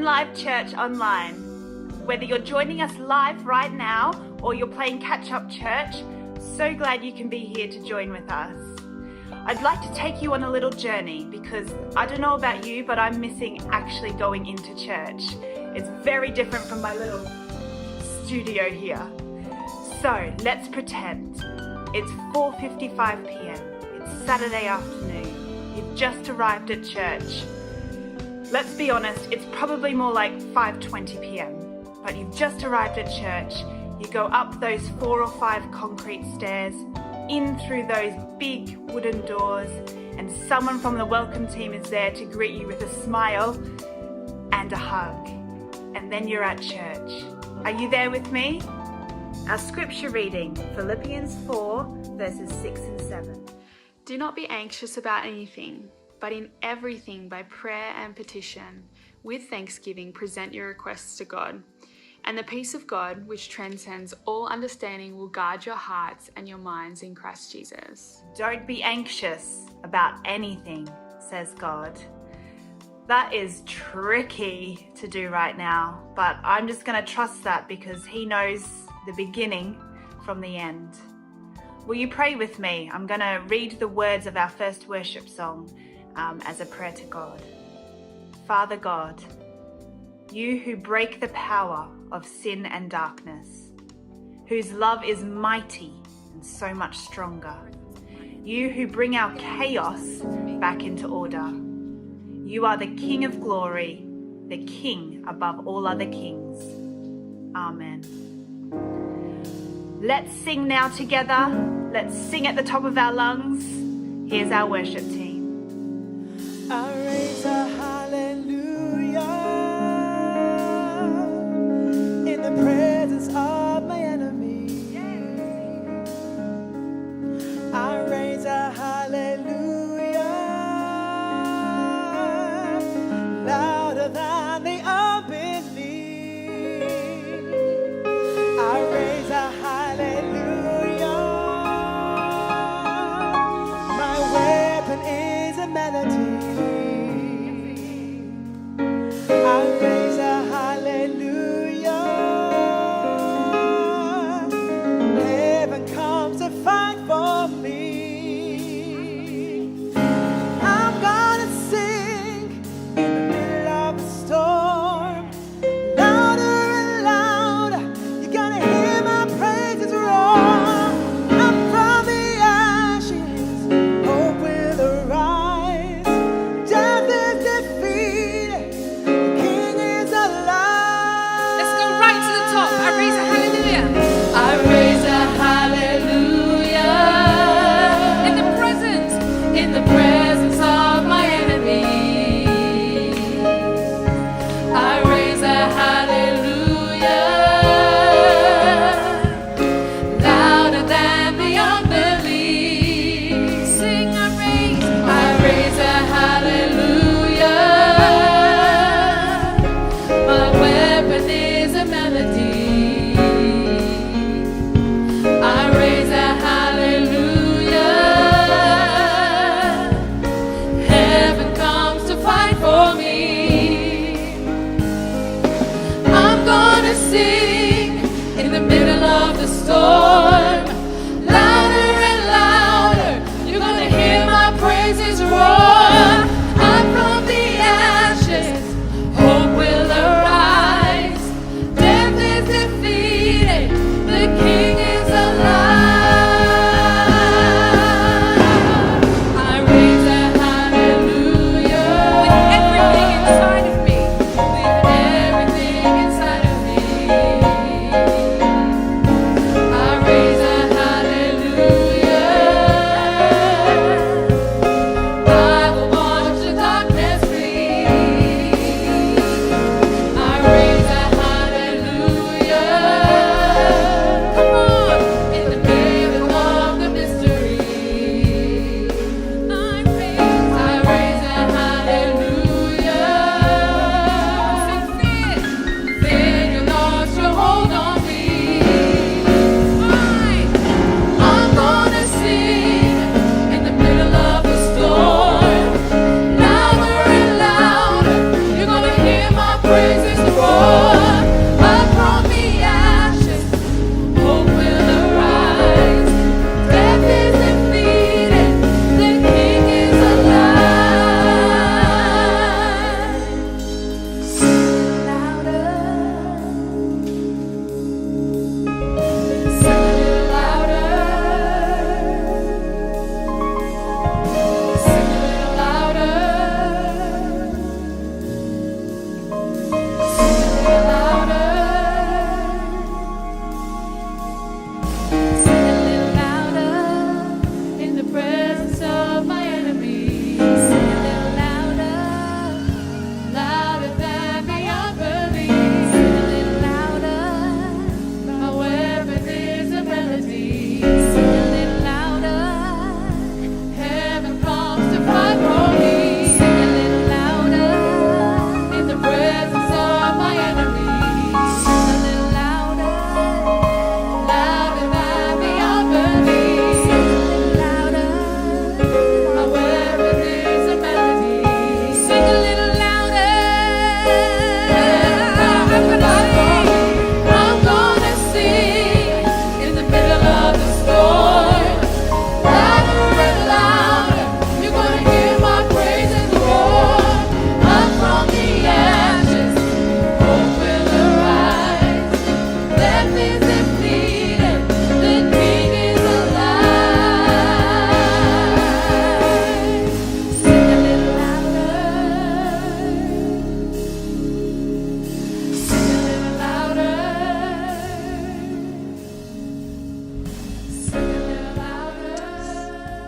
LondonLive Church online. Whether you're joining us live right now or you're playing catch-up church, so glad you can be here to join with us. I'd like to take you on a little journey because I don't know about you, but I'm missing actually going into church. It's very different from my little studio here. So let's pretend it's 4:55 p.m. It's Saturday afternoon. You've just arrived at church. Let's be honest, it's probably more like 5:20 p.m. But you've just arrived at church. You go up those 4 or 5 concrete stairs, in through those big wooden doors, and someone from the welcome team is there to greet you with a smile and a hug. And then you're at church. Are you there with me? Our scripture reading, Philippians 4, verses 6 and 7. Do not be anxious about anything, but in everything by prayer and petition, with thanksgiving present your requests to God. And the peace of God, which transcends all understanding, will guard your hearts and your minds in Christ Jesus. Don't be anxious about anything, says God. That is tricky to do right now, but I'm just going to trust that because He knows the beginning from the end. Will you pray with me? I'm going to read the words of our first worship song as a prayer to God. Father God, you who break the power of sin and darkness, whose love is mighty and so much stronger, you who bring our chaos back into order. You are the King of glory, the King above all other kings. Amen. Let's sing now together. Let's sing at the top of our lungs. Here's our worship team. I raise a hallelujah in the presence of my enemy. I raise a hallelujah louder than the unbelief. I raise a hallelujah. My weapon is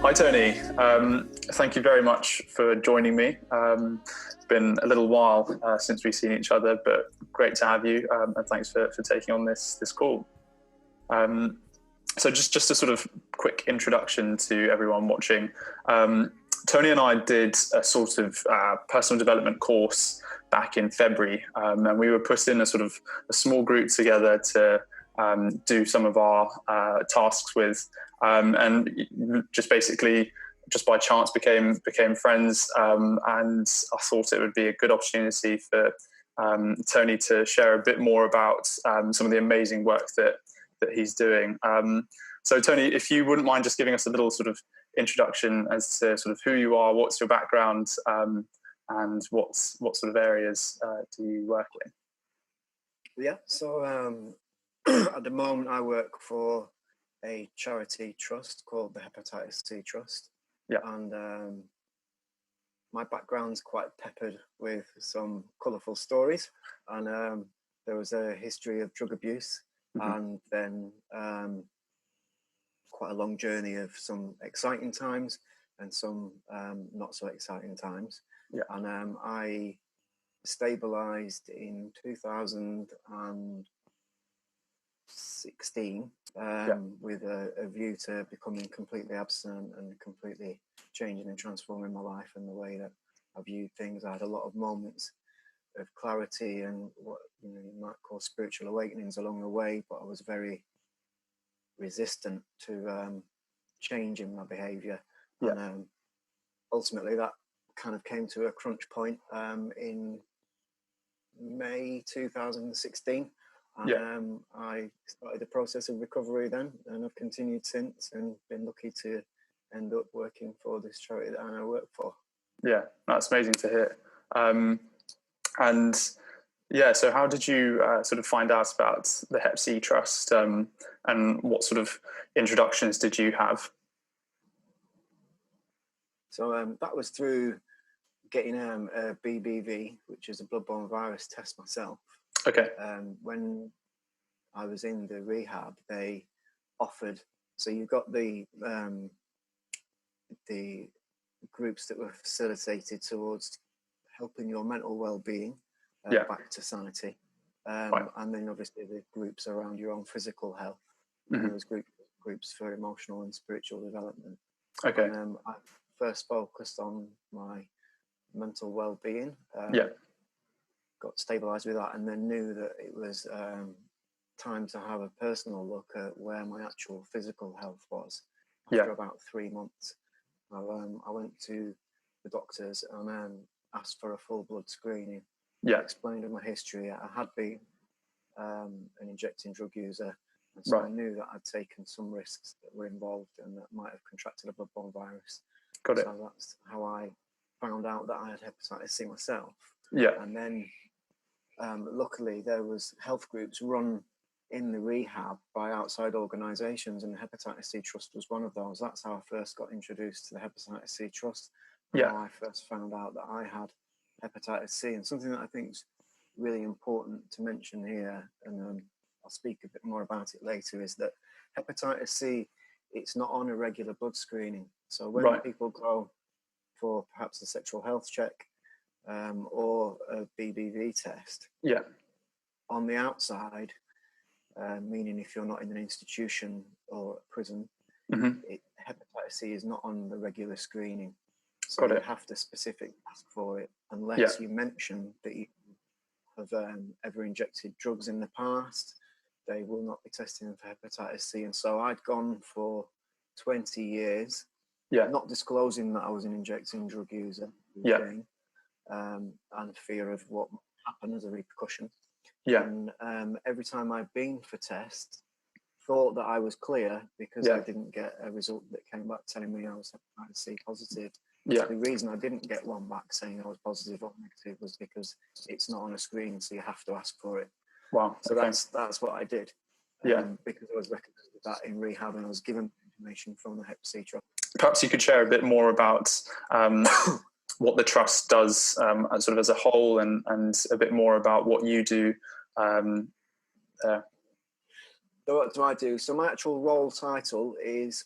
Hi, Tony. Thank you very much for joining me. It's been a little while since we've seen each other, but great to have you, and thanks for taking on this call. So just a sort of quick introduction to everyone watching. Tony and I did a sort of personal development course back in February, and we were put in a sort of a small group together to do some of our tasks with, and just basically, just by chance, became friends. And I thought it would be a good opportunity for Tony to share a bit more about some of the amazing work that he's doing. So Tony, if you wouldn't mind just giving us a little sort of introduction as to sort of who you are, what's your background, and what sort of areas do you work in? Yeah, so at the moment I work for a charity trust called the Hepatitis C Trust. Yeah. And my background's quite peppered with some colourful stories. And there was a history of drug abuse, and then quite a long journey of some exciting times and some not so exciting times. Yeah. And I stabilised in 2016 with a view to becoming completely abstinent and completely changing and transforming my life and the way that I viewed things. I had a lot of moments of clarity and what you might call spiritual awakenings along the way, but I was very resistant to changing my behaviour. Yeah. And ultimately that kind of came to a crunch point in May 2016. And I started the process of recovery then, and I've continued since, and been lucky to end up working for this charity that I work for. Yeah, that's amazing to hear. And yeah, so how did you sort of find out about the Hep C Trust, and what sort of introductions did you have? So that was through getting a BBV, which is a bloodborne virus test myself. Okay. When I was in the rehab, they offered, so you've got the groups that were facilitated towards helping your mental well-being back to sanity, and then obviously the groups around your own physical health. And there was groups for emotional and spiritual development. Okay. And I first focused on my mental well-being. Got stabilized with that, and then knew that it was time to have a personal look at where my actual physical health was. After about 3 months, I went to the doctors and asked for a full blood screening. Explained my history. I had been an injecting drug user, and so I knew that I'd taken some risks that were involved and that might have contracted a bloodborne virus. Got it. So that's how I found out that I had hepatitis C myself. And then luckily there was health groups run in the rehab by outside organisations, and the Hepatitis C Trust was one of those. That's how I first got introduced to the Hepatitis C Trust. How I first found out that I had hepatitis C. And something that I think is really important to mention here, and I'll speak a bit more about it later, is that hepatitis C, it's not on a regular blood screening. So when people go for perhaps a sexual health check or a BBV test, on the outside, meaning if you're not in an institution or a prison, hepatitis C is not on the regular screening. So you have to specifically ask for it, unless you mention that you have ever injected drugs in the past. They will not be testing for hepatitis C. And so I'd gone for 20 years, not disclosing that I was an injecting drug user, and fear of what might happen as a repercussion. And every time I'd been for tests, thought that I was clear because I didn't get a result that came back telling me I was hepatitis C positive. The reason I didn't get one back saying I was positive or negative was because it's not on a screen, so you have to ask for it. Wow. So that's what I did. Because I was recommended that in rehab, and I was given information from the Hep C Trust. Perhaps you could share a bit more about what the trust does sort of as a whole, and a bit more about what you do there. So what do I do? So my actual role title is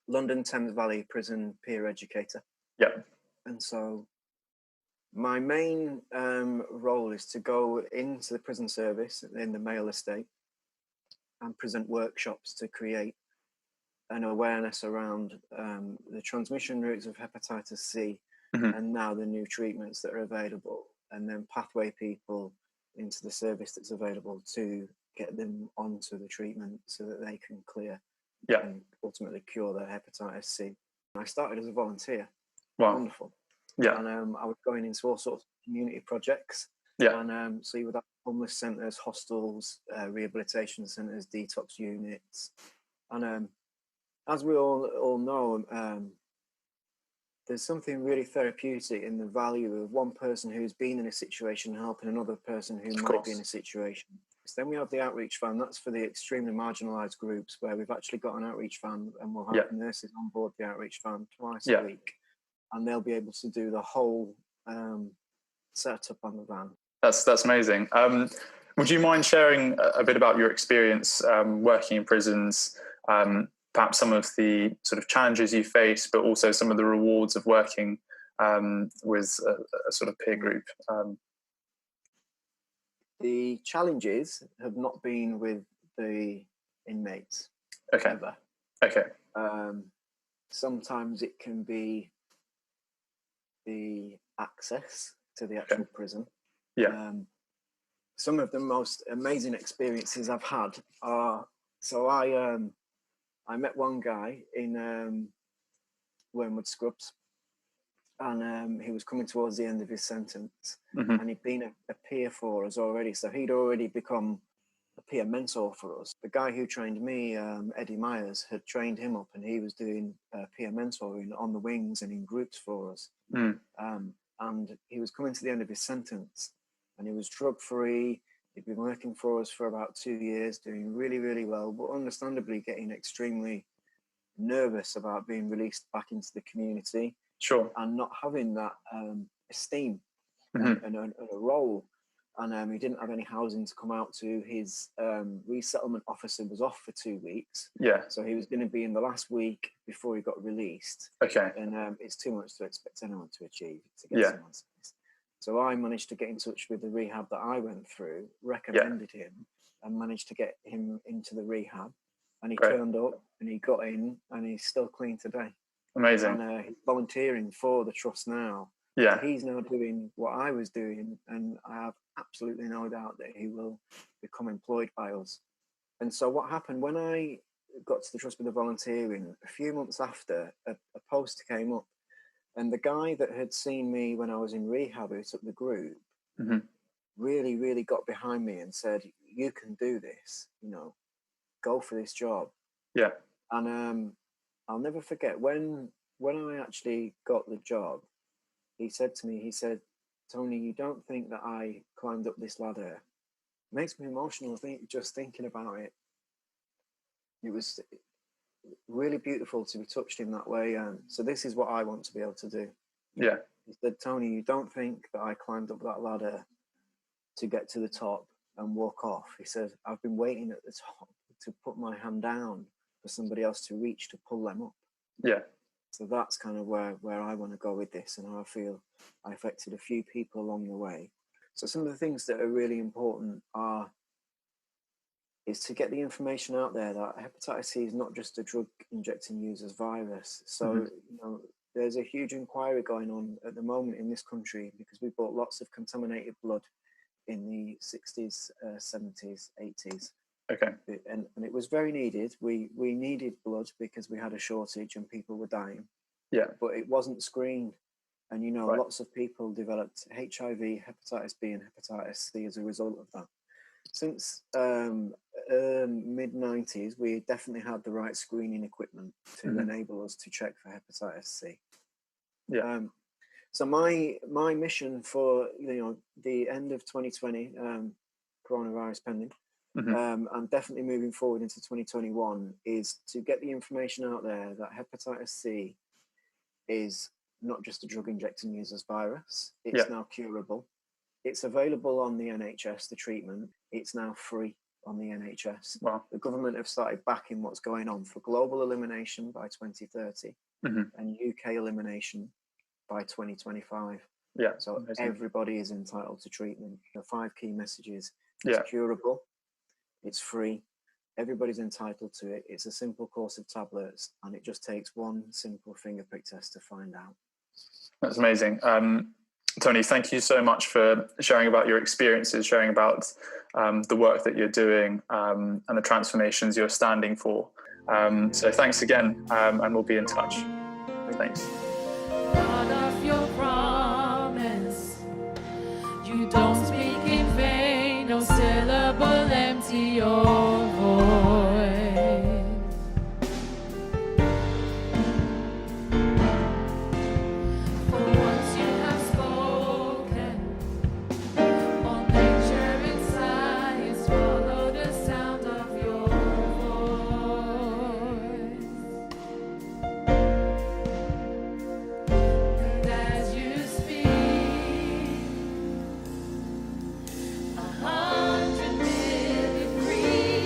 London Thames Valley Prison peer educator. Yeah. And so my main role is to go into the prison service in the male estate and present workshops to create an awareness around the transmission routes of hepatitis C, and now the new treatments that are available, and then pathway people into the service that's available to get them onto the treatment so that they can clear and ultimately cure their hepatitis C. I started as a volunteer. Wow. Wonderful. Yeah. And I was going into all sorts of community projects. Yeah. And so you would have homeless centres, hostels, rehabilitation centres, detox units. And as we all know, there's something really therapeutic in the value of one person who's been in a situation helping another person who might be in a situation. So then we have the outreach van. That's for the extremely marginalised groups, where we've actually got an outreach van, and we'll have nurses on board the outreach van twice a week, and they'll be able to do the whole setup on the van. That's amazing. Would you mind sharing a bit about your experience working in prisons? Perhaps some of the sort of challenges you face, but also some of the rewards of working with a sort of peer group. The challenges have not been with the inmates. Okay. Ever. Okay. Sometimes it can be the access to the actual prison. Yeah. Some of the most amazing experiences I've had are, so I met one guy in Wormwood Scrubs, and he was coming towards the end of his sentence, and he'd been a peer for us already. So he'd already become a peer mentor for us. The guy who trained me, Eddie Myers, had trained him up, and he was doing peer mentoring on the wings and in groups for us. And he was coming to the end of his sentence, and he was drug-free. He'd been working for us for about 2 years, doing really, really well, but understandably getting extremely nervous about being released back into the community. Sure. And not having that esteem and a role. And he didn't have any housing to come out to. His resettlement officer was off for 2 weeks. Yeah. So he was going to be in the last week before he got released. Okay. And it's too much to expect anyone to achieve to get someone space. So I managed to get in touch with the rehab that I went through, recommended him, and managed to get him into the rehab. And he turned up, and he got in, and he's still clean today. Amazing. And he's volunteering for the trust now. Yeah. So he's now doing what I was doing, and I have absolutely no doubt that he will become employed by us. And so what happened when I got to the trust with the volunteering, a few months after, a post came up, and the guy that had seen me when I was in rehab, who took the group, really, really got behind me and said, "You can do this, you know, go for this job." Yeah. And I'll never forget when I actually got the job, he said to me, he said, "Tony, you don't think that I climbed up this ladder?" It makes me emotional just thinking about it. It was really beautiful to be touched in that way. So this is what I want to be able to do. Yeah. He said, "Tony, you don't think that I climbed up that ladder to get to the top and walk off?" He said, "I've been waiting at the top to put my hand down for somebody else to reach to pull them up." Yeah. So that's kind of where I want to go with this, and how I feel I affected a few people along the way. So some of the things that are really important is to get the information out there that hepatitis C is not just a drug injecting users virus. So you know, there's a huge inquiry going on at the moment in this country, because we bought lots of contaminated blood in the 60s, 70s, 80s. Okay. And it was very needed. We needed blood because we had a shortage and people were dying. Yeah. But it wasn't screened. And, you know, lots of people developed HIV, hepatitis B and hepatitis C as a result of that. Since mid-90s, we definitely had the right screening equipment to enable us to check for hepatitis C. Yeah. So my mission for, you know, the end of 2020, coronavirus pending, and definitely moving forward into 2021, is to get the information out there that hepatitis C is not just a drug injecting users virus. It's now curable. It's available on the NHS, the treatment. It's now free. on the NHS. Wow. The government have started backing what's going on for global elimination by 2030 and UK elimination by 2025. Yeah. So amazing. everybody is entitled to treatment. The 5 key messages: it's curable, it's free, everybody's entitled to it. It's a simple course of tablets, and it just takes one simple finger prick test to find out. That's amazing. Tony, thank you so much for sharing about your experiences, sharing about the work that you're doing and the transformations you're standing for. So thanks again, and we'll be in touch. Thanks. God of your promise, you don't speak in vain, no syllable empty your voice. For once you have spoken, all nature and science follow the sound of your voice. And as you speak, 100 million creatures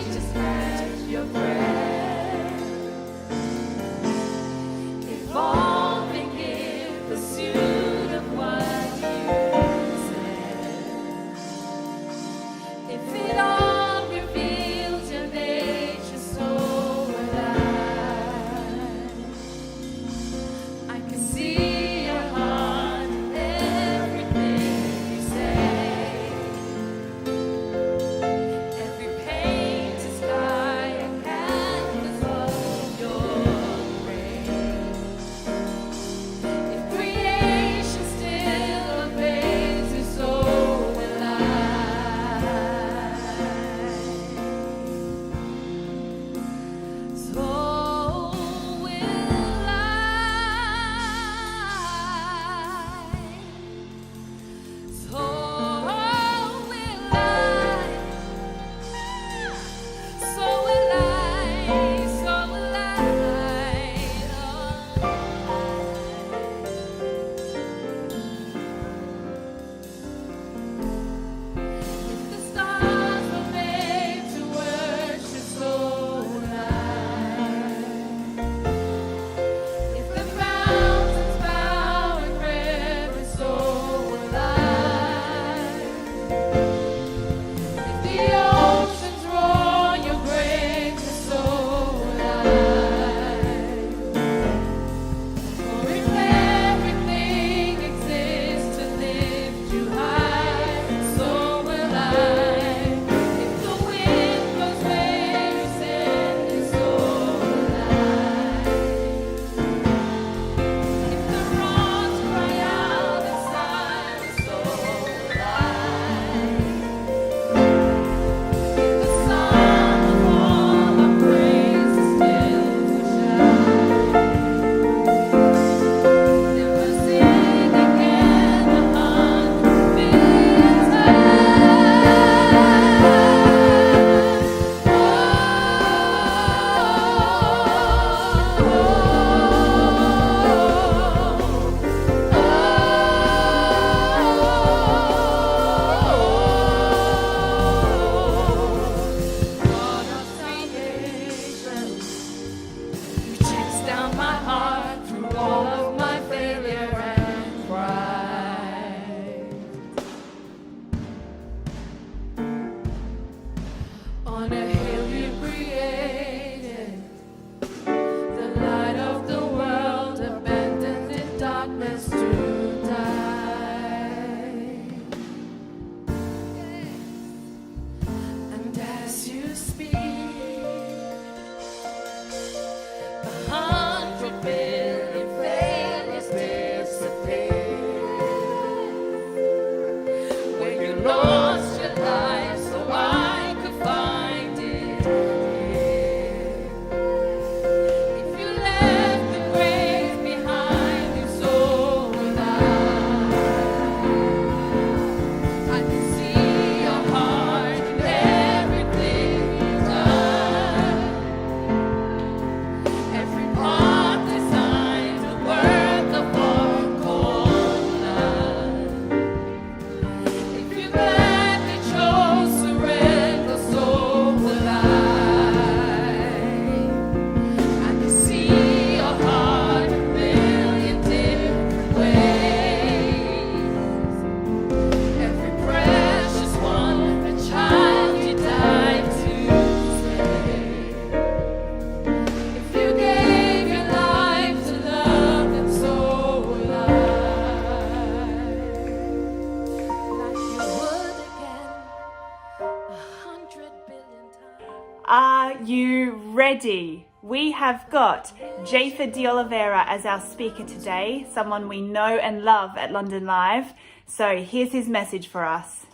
ready. We have got Jafer de Oliveira as our speaker today, someone we know and love at London Live. So here's his message for us.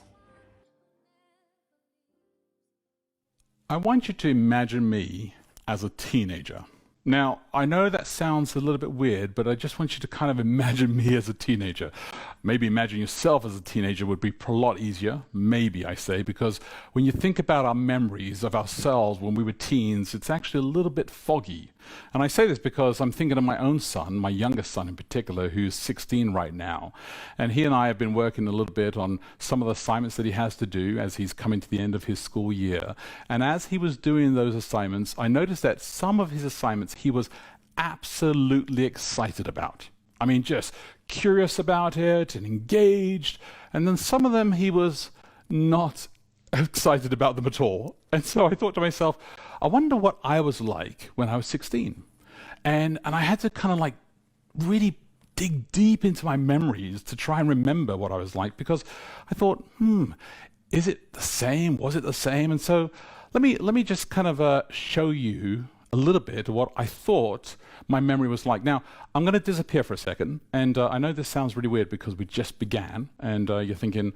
I want you to imagine me as a teenager. Now, I know that sounds a little bit weird, but I just want you to kind of imagine me as a teenager. Maybe imagine yourself as a teenager would be a lot easier, maybe I say, because when you think about our memories of ourselves when we were teens, it's actually a little bit foggy. And I say this because I'm thinking of my own son, my youngest son in particular, who's 16 right now. And he and I have been working a little bit on some of the assignments that he has to do as he's coming to the end of his school year. And as he was doing those assignments, I noticed that some of his assignments he was absolutely excited about. I mean, just curious about it and engaged. And then some of them he was not excited about them at all. And so I thought to myself, I wonder what I was like when I was 16. And I had to kind of like really dig deep into my memories to try and remember what I was like, because I thought, is it the same? Was it the same? And so let me just kind of show you a little bit of what I thought my memory was like. Now, I'm going to disappear for a second, and I know this sounds really weird because we just began, and you're thinking,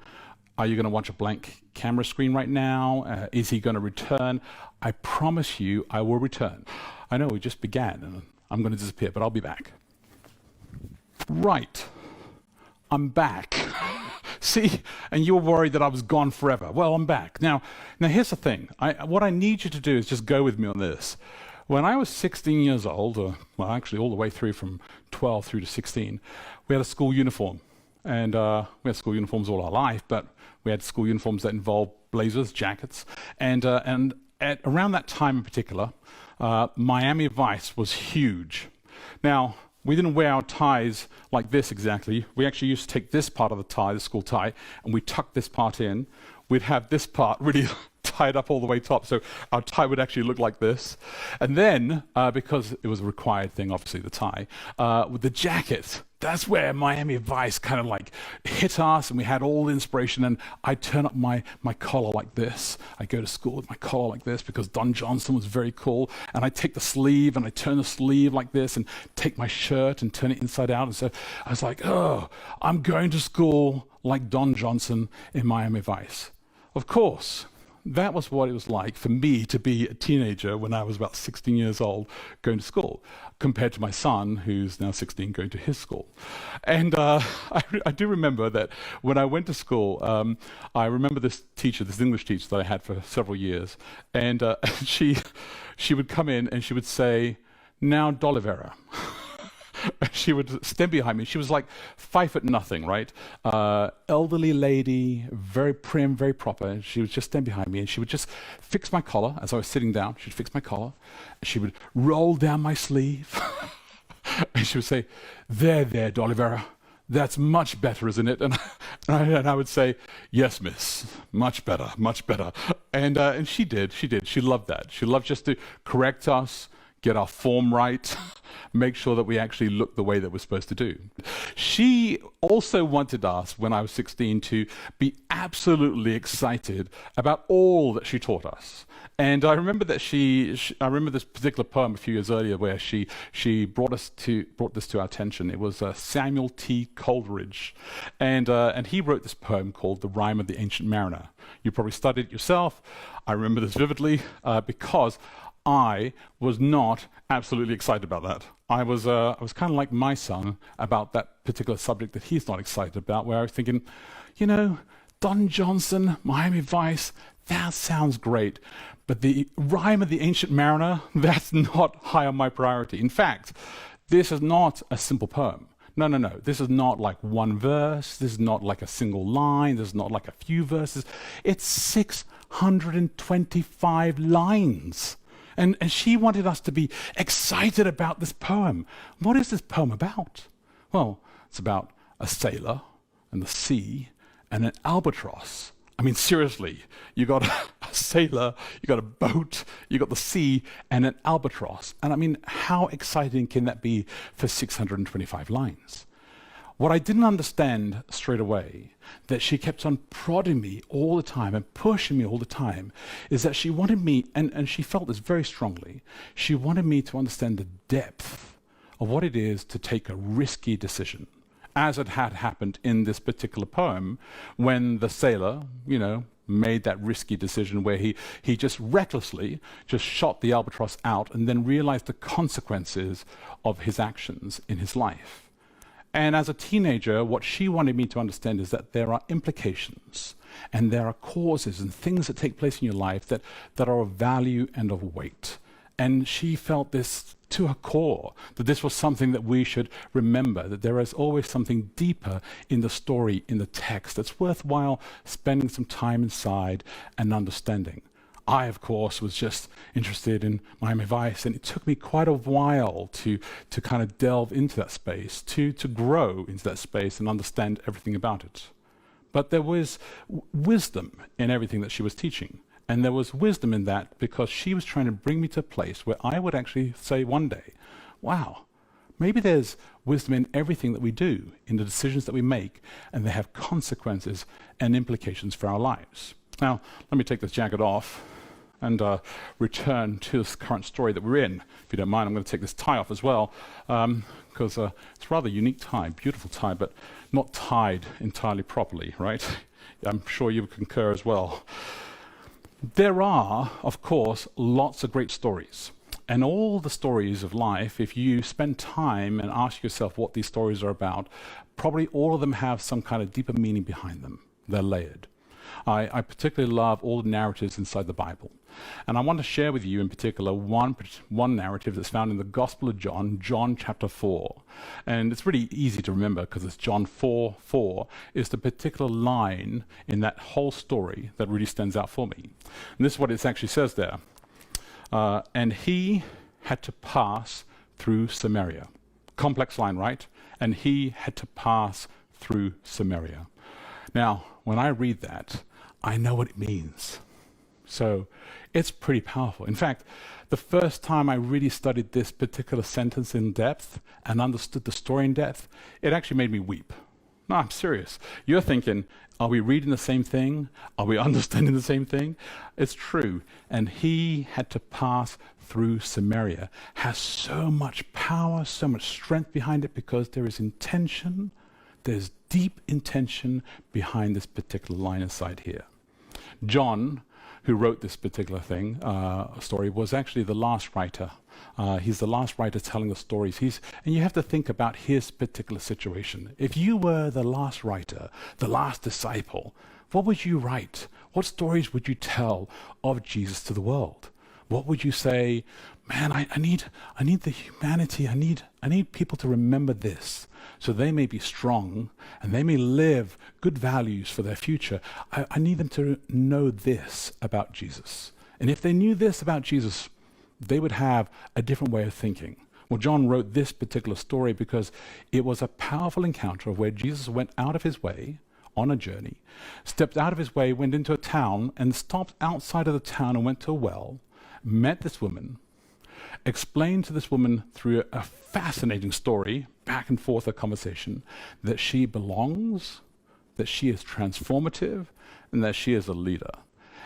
are you going to watch a blank camera screen right now? Is he going to return? I promise you I will return. I know we just began, and I'm going to disappear, but I'll be back. Right. I'm back. See, and you were worried that I was gone forever. Well, I'm back. Now here's the thing. What I need you to do is just go with me on this. When I was 16 years old, well, actually all the way through from 12 through to 16, we had a school uniform. And we had school uniforms all our life, but we had school uniforms that involved blazers, jackets. And at around that time in particular, Miami Vice was huge. Now, we didn't wear our ties like this exactly. We actually used to take this part of the tie, the school tie, and we tuck this part in. We'd have this part really tied up all the way top, so our tie would actually look like this. And then, because it was a required thing, obviously, the tie, with the jacket, that's where Miami Vice kind of like hit us, and we had all the inspiration. And I'd turn up my collar like this. I'd go to school with my collar like this because Don Johnson was very cool. And I'd take the sleeve and I'd turn the sleeve like this and take my shirt and turn it inside out. And so I was like, oh, I'm going to school like Don Johnson in Miami Vice. Of course, that was what it was like for me to be a teenager when I was about 16 years old going to school, compared to my son, who's now 16, going to his school. And I do remember that when I went to school, I remember this teacher, this English teacher that I had for several years, and she would come in and she would say, "Now, D'Olivera." She would stand behind me. She was like 5'0", right? Elderly lady, very prim, very proper. She would just stand behind me and she would just fix my collar as I was sitting down. She'd fix my collar. She would roll down my sleeve. And she would say, there, D'Olivera. That's much better, isn't it? And I would say, yes, miss, much better, much better. And she did. She loved that. She loved just to correct us, get our form right, make sure that we actually look the way that we're supposed to do. She also wanted us, when I was 16, to be absolutely excited about all that she taught us. And I remember that I remember this particular poem a few years earlier where she brought this to our attention. It was Samuel T. Coleridge, and he wrote this poem called "The Rime of the Ancient Mariner." You probably studied it yourself. I remember this vividly because I was not absolutely excited about that. I was kind of like my son about that particular subject that he's not excited about, where I was thinking, Don Johnson, Miami Vice, that sounds great, but the Rime of the Ancient Mariner, that's not high on my priority. In fact, this is not a simple poem. No. This is not like one verse. This is not like a single line. This is not like a few verses. It's 625 lines. And she wanted us to be excited about this poem. What is this poem about? Well, it's about a sailor and the sea and an albatross. I mean, seriously, you got a sailor, you got a boat, you got the sea and an albatross. And I mean, how exciting can that be for 625 lines? what I didn't understand straight away, that she kept on prodding me all the time and pushing me all the time, is that she wanted me, and she felt this very strongly, she wanted me to understand the depth of what it is to take a risky decision, as it had happened in this particular poem when the sailor, made that risky decision where he just recklessly just shot the albatross out and then realized the consequences of his actions in his life. And as a teenager, what she wanted me to understand is that there are implications and there are causes and things that take place in your life that are of value and of weight. And she felt this to her core, that this was something that we should remember, that there is always something deeper in the story, in the text, that's worthwhile spending some time inside and understanding. I, of course, was just interested in Miami Vice, and it took me quite a while to kind of delve into that space, to grow into that space and understand everything about it. But there was wisdom in everything that she was teaching. And there was wisdom in that because she was trying to bring me to a place where I would actually say one day, wow, maybe there's wisdom in everything that we do, in the decisions that we make, and they have consequences and implications for our lives. Now, let me take this jacket off and return to this current story that we're in. If you don't mind, I'm going to take this tie off as well, because it's a rather unique tie, beautiful tie, but not tied entirely properly, right? I'm sure you would concur as well. There are, of course, lots of great stories. And all the stories of life, if you spend time and ask yourself what these stories are about, probably all of them have some kind of deeper meaning behind them. They're layered. I particularly love all the narratives inside the Bible. And I want to share with you in particular one narrative that's found in the Gospel of John, John chapter 4. And it's really easy to remember because it's John 4:4 is the particular line in that whole story that really stands out for me. And this is what it actually says there. And he had to pass through Samaria. Complex line, right? And he had to pass through Samaria. Now, when I read that, I know what it means. So it's pretty powerful. In fact, the first time I really studied this particular sentence in depth and understood the story in depth, it actually made me weep. No, I'm serious. You're thinking, are we reading the same thing? Are we understanding the same thing? It's true. And he had to pass through Samaria. Has so much power, so much strength behind it because there is intention. There's deep intention behind this particular line inside here. John, who wrote this particular story, was actually the last writer. He's the last writer telling the stories. And you have to think about his particular situation. If you were the last writer, the last disciple, what would you write? What stories would you tell of Jesus to the world? What would you say, man, I need the humanity, I need people to remember this so they may be strong and they may live good values for their future. I need them to know this about Jesus. And if they knew this about Jesus, they would have a different way of thinking. Well, John wrote this particular story because it was a powerful encounter of where Jesus went out of his way on a journey, stepped out of his way, went into a town and stopped outside of the town and went to a well, met this woman, explained to this woman through a fascinating story, back and forth a conversation, that she belongs, that she is transformative, and that she is a leader.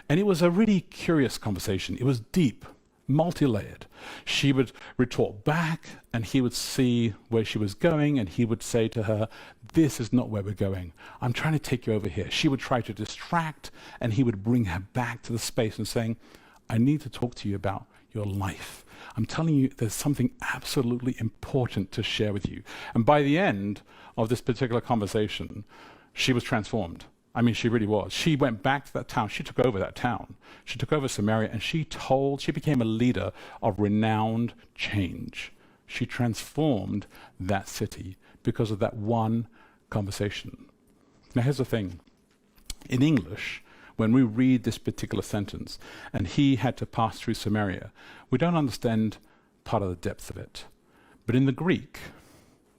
And it was a really curious conversation. It was deep, multi-layered. She would retort back, and he would see where she was going, and he would say to her, this is not where we're going. I'm trying to take you over here. She would try to distract, and he would bring her back to the space and saying, I need to talk to you about your life. I'm telling you, there's something absolutely important to share with you. And by the end of this particular conversation, she was transformed. I mean, she really was. She went back to that town. She took over that town. She took over Samaria, and she became a leader of renowned change. She transformed that city because of that one conversation. Now, here's the thing. In English, when we read this particular sentence, and he had to pass through Samaria, we don't understand part of the depth of it. But in the Greek,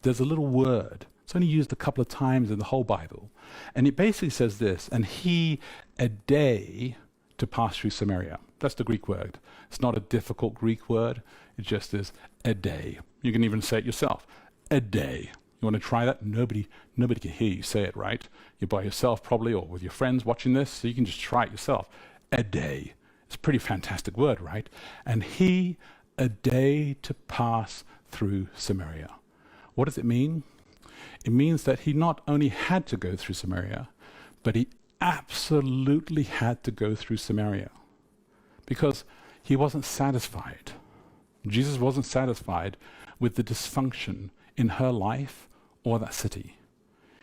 there's a little word. It's only used a couple of times in the whole Bible. And it basically says this, and he a day to pass through Samaria. That's the Greek word. It's not a difficult Greek word. It just is a day. You can even say it yourself, a day. You want to try that? Nobody can hear you say it, right? You're by yourself probably, or with your friends watching this, so you can just try it yourself. A day. It's a pretty fantastic word, right? And he, a day to pass through Samaria. What does it mean? It means that he not only had to go through Samaria, but he absolutely had to go through Samaria because he wasn't satisfied. Jesus wasn't satisfied with the dysfunction in her life or that city.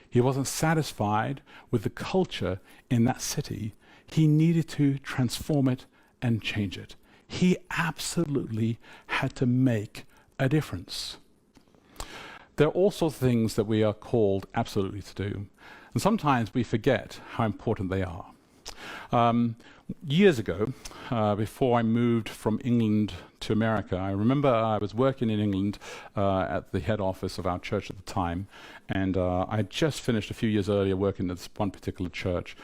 He wasn't satisfied with the culture in that city. He needed to transform it and change it. He absolutely had to make a difference. There are also things that we are called absolutely to do. And sometimes we forget how important they are. Years ago, before I moved from England to America, I remember I was working in England at the head office of our church at the time, and I had just finished a few years earlier working at this one particular church,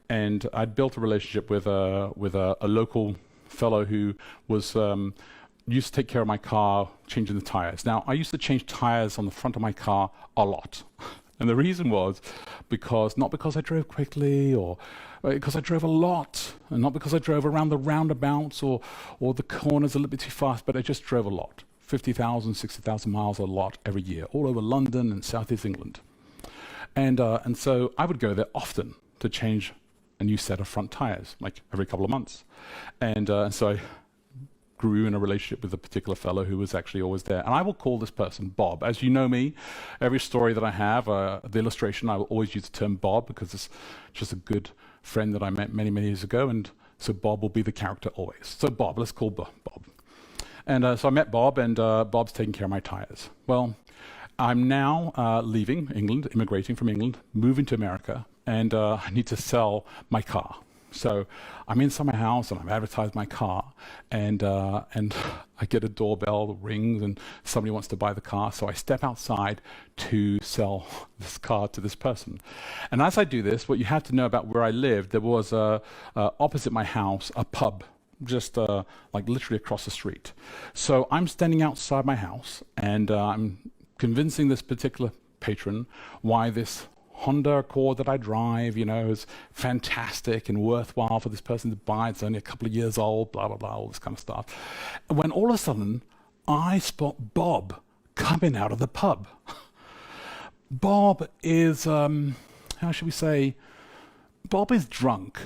and I'd built a relationship with a local fellow who was used to take care of my car, changing the tires. Now, I used to change tires on the front of my car a lot. And the reason was not because I drove quickly or because I drove a lot, and not because I drove around the roundabouts or the corners a little bit too fast, but I just drove a lot. 50,000, 60,000 miles a lot every year, all over London and Southeast England. And so I would go there often to change a new set of front tires, like every couple of months. And so I grew in a relationship with a particular fellow who was actually always there. And I will call this person Bob. As you know me, every story that I have, the illustration, I will always use the term Bob because it's just a good friend that I met many, many years ago. And so Bob will be the character always. So Bob, let's call Bob. And so I met Bob, and Bob's taking care of my tires. Well, I'm now leaving England, immigrating from England, moving to America, and I need to sell my car. So I'm inside my house and I've advertised my car, and I get a doorbell that rings and somebody wants to buy the car. So I step outside to sell this car to this person. And as I do this, what you have to know about where I lived, there was opposite my house a pub, just like literally across the street. So I'm standing outside my house and I'm convincing this particular patron why this Honda Accord that I drive, is fantastic and worthwhile for this person to buy. It's only a couple of years old, blah, blah, blah, all this kind of stuff. When all of a sudden, I spot Bob coming out of the pub. Bob is, how should we say, Bob is drunk.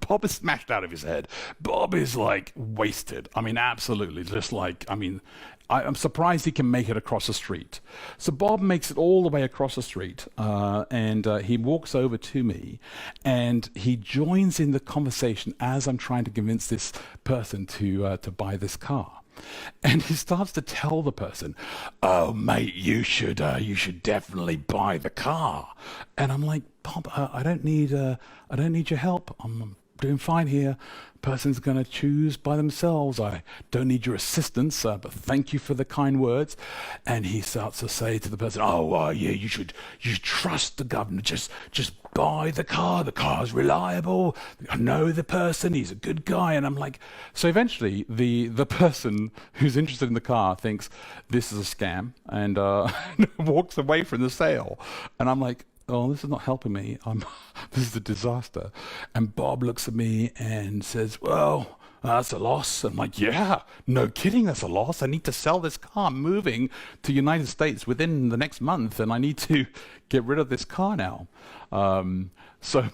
Bob is smashed out of his head. Bob is like wasted. Absolutely. Just like, I'm surprised he can make it across the street. So Bob makes it all the way across the street, and he walks over to me, and he joins in the conversation as I'm trying to convince this person to buy this car. And he starts to tell the person, "Oh, mate, you should definitely buy the car." And I'm like, "Bob, I don't need your help. I'm doing fine here. Person's going to choose by themselves. I don't need your assistance, but thank you for the kind words." And he starts to say to the person, "Oh, yeah, you should trust the governor. Just buy the car. The car's reliable. I know the person. He's a good guy." And I'm like, so eventually the person who's interested in the car thinks this is a scam and walks away from the sale. And I'm like, "Oh, this is not helping me. This is a disaster." And Bob looks at me and says, "Well, that's a loss." I'm like, "Yeah, no kidding, that's a loss. I need to sell this car. I'm moving to the United States within the next month, and I need to get rid of this car now." So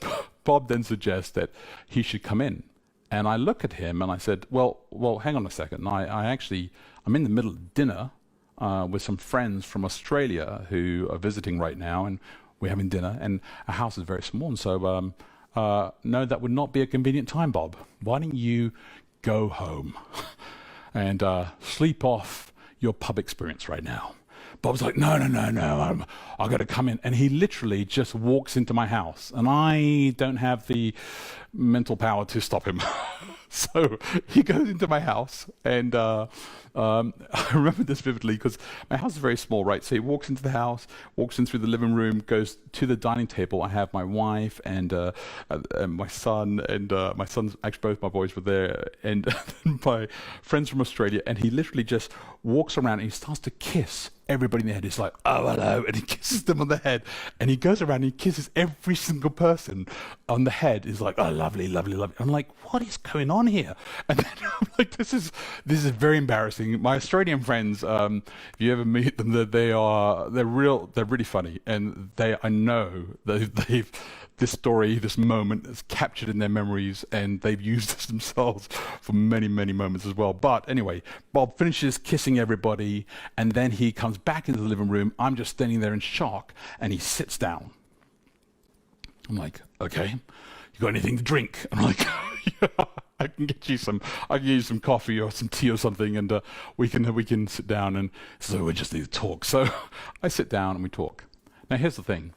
Bob then suggests that he should come in. And I look at him and I said, well, hang on a second. I'm in the middle of dinner with some friends from Australia who are visiting right now, and we're having dinner, and our house is very small, and so no, that would not be a convenient time, Bob. Why don't you go home and sleep off your pub experience right now? Bob's like, no, I've got to come in. And he literally just walks into my house, and I don't have the mental power to stop him. So he goes into my house, and I remember this vividly because my house is very small, right? So he walks into the house, walks in through the living room, goes to the dining table. I have my wife and my son, and my son's actually both my boys were there, and my friends from Australia. And he literally just walks around and he starts to kiss everybody in the head. He's like, oh, hello. And he kisses them on the head. And he goes around and he kisses every single person on the head. He's like, oh, lovely, lovely, lovely. I'm like, what is going on here? And then I'm like, this is very embarrassing. My Australian friends, if you ever meet them, they're really funny. And I know they've this story, this moment is captured in their memories, and they've used this themselves for many, many moments as well. But anyway, Bob finishes kissing everybody, and then he comes back into the living room. I'm just standing there in shock, and he sits down. I'm like, okay, you got anything to drink? I'm like, yeah, I can get you some coffee or some tea or something, and we can sit down. And so we just need to talk. So I sit down and we talk. Now here's the thing.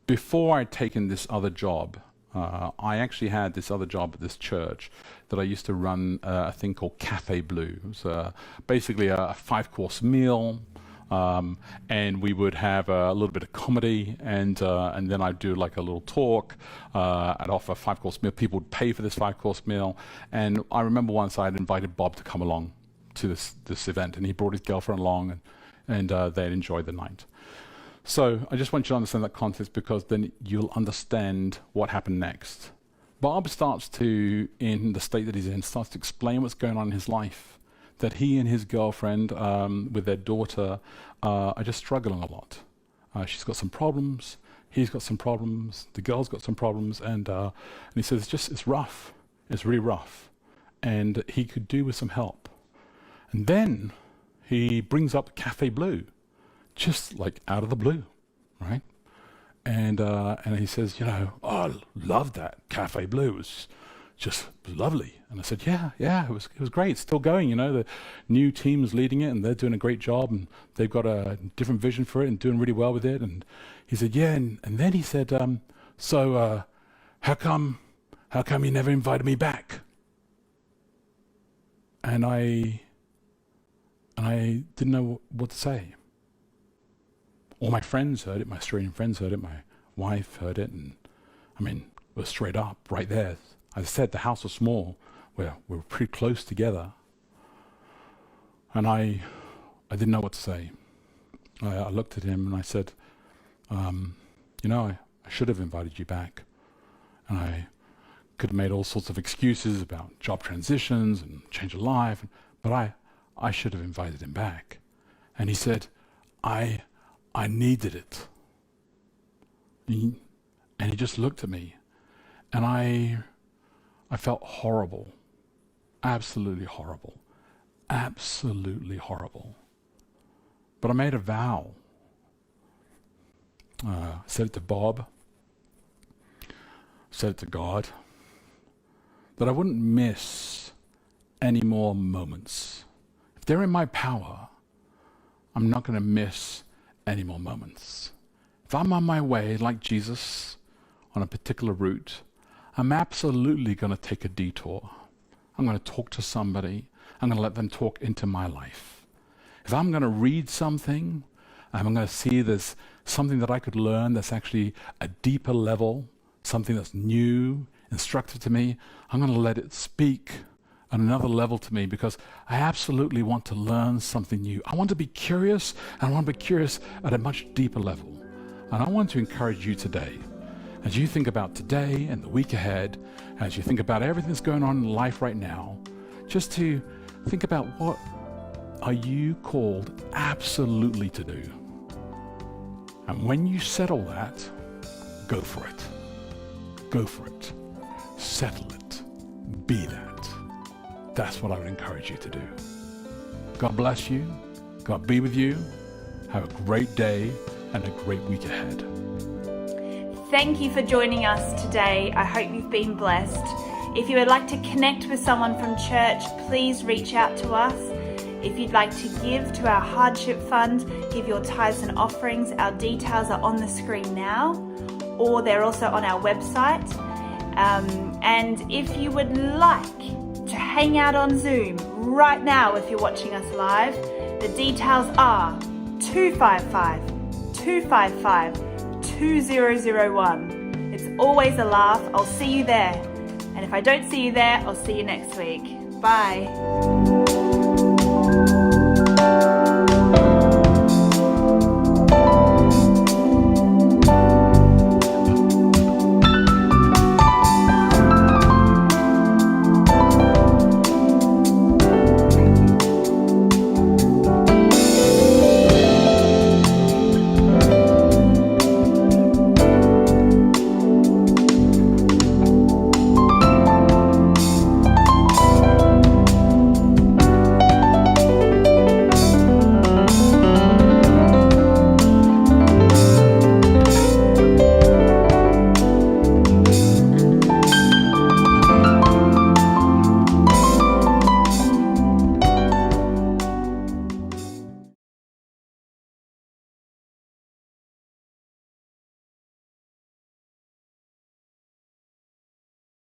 Before I'd taken this other job, I actually had this other job at this church that I used to run a thing called Cafe Blue. It was basically a 5-course meal, and we would have a little bit of comedy, and then I'd do like a little talk. I'd offer a 5-course meal. People would pay for this 5-course meal, and I remember once I had invited Bob to come along to this event, and he brought his girlfriend along, and they'd enjoyed the night. So I just want you to understand that context, because then you'll understand what happened next. Bob starts to, in the state that he's in, starts to explain what's going on in his life, that he and his girlfriend with their daughter are just struggling a lot. She's got some problems, he's got some problems, the girl's got some problems, and he says it's rough, it's really rough, and he could do with some help. And then he brings up Cafe Blue, just like out of the blue, right? And he says, oh, I love that Cafe Blue. It was just lovely. And I said, yeah, it was great. It's still going, the new team's leading it, and they're doing a great job, and they've got a different vision for it and doing really well with it. And he said, yeah, and then he said, so how come you never invited me back? And I didn't know what to say. All my friends heard it, my Australian friends heard it, my wife heard it, and it was straight up, right there. As I said, the house was small, we were pretty close together. And I didn't know what to say. I looked at him and I said, I should have invited you back. And I could have made all sorts of excuses about job transitions and change of life, but I should have invited him back. And he said, I needed it. And he just looked at me, and I felt horrible, absolutely horrible, absolutely horrible. But I made a vow. I said it to Bob, said it to God, that I wouldn't miss any more moments. If they're in my power, I'm not going to miss any more moments. If I'm on my way, like Jesus, on a particular route, I'm absolutely going to take a detour. I'm going to talk to somebody. I'm going to let them talk into my life. If I'm going to read something, I'm going to see there's something that I could learn that's actually a deeper level, something that's new, instructive to me, I'm going to let it speak on another level to me, because I absolutely want to learn something new. I want to be curious, and I want to be curious at a much deeper level. And I want to encourage you today, as you think about today and the week ahead, as you think about everything that's going on in life right now, just to think about what are you called absolutely to do. And when you settle that, go for it. Go for it. Settle it. Be that. That's what I would encourage you to do. God bless you. God be with you. Have a great day and a great week ahead. Thank you for joining us today. I hope you've been blessed. If you would like to connect with someone from church, please reach out to us. If you'd like to give to our hardship fund, give your tithes and offerings, our details are on the screen now, or they're also on our website. And if you would like to hang out on Zoom right now, if you're watching us live, the details are 255-255-2001. It's always a laugh. I'll see you there. And if I don't see you there, I'll see you next week. Bye.